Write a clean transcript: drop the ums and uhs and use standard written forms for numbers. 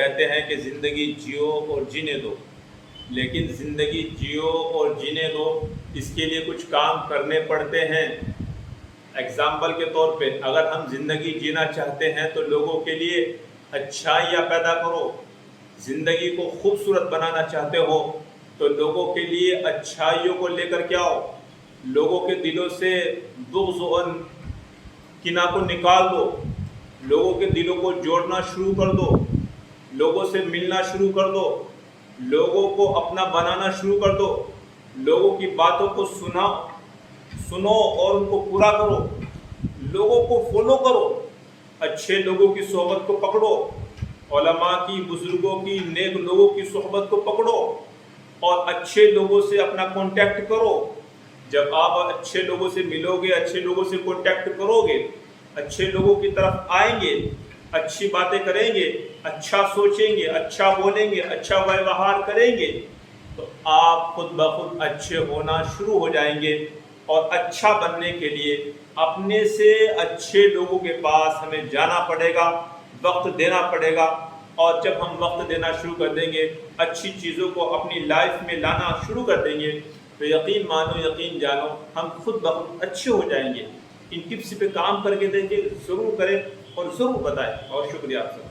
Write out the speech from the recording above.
کہتے ہیں کہ زندگی جیو اور جینے دو، لیکن زندگی جیو اور جینے دو اس کے لیے کچھ کام کرنے پڑتے ہیں۔ اگزامپل کے طور پہ اگر ہم زندگی جینا چاہتے ہیں تو لوگوں کے لیے اچھائیاں پیدا کرو۔ زندگی کو خوبصورت بنانا چاہتے ہو تو لوگوں کے لیے اچھائیوں کو لے کر کے آؤ، لوگوں کے دلوں سے بغض و کینہ کو نکال دو، لوگوں کے دلوں کو جوڑنا شروع کر دو، لوگوں سے ملنا شروع کر دو، لوگوں کو اپنا بنانا شروع کر دو، لوگوں کی باتوں کو سنو اور ان کو پورا کرو، لوگوں کو فالو کرو، اچھے لوگوں کی صحبت کو پکڑو، علماء کی، بزرگوں کی، نیک لوگوں کی صحبت کو پکڑو اور اچھے لوگوں سے اپنا کانٹیکٹ کرو۔ جب آپ اچھے لوگوں سے ملو گے، اچھے لوگوں سے کانٹیکٹ کرو گے، اچھے لوگوں کی طرف آئیں گے، اچھی باتیں کریں گے، اچھا سوچیں گے، اچھا بولیں گے، اچھا ویوہار کریں گے تو آپ خود بخود اچھے ہونا شروع ہو جائیں گے۔ اور اچھا بننے کے لیے اپنے سے اچھے لوگوں کے پاس ہمیں جانا پڑے گا، وقت دینا پڑے گا، اور جب ہم وقت دینا شروع کر دیں گے، اچھی چیزوں کو اپنی لائف میں لانا شروع کر دیں گے تو یقین مانو، یقین جانو، ہم خود بخود اچھے ہو جائیں گے۔ ان ٹپس پہ کام کر کے دیکھیں، ضرور کریں اور ضرور بتائیں، اور شکریہ آپ سب۔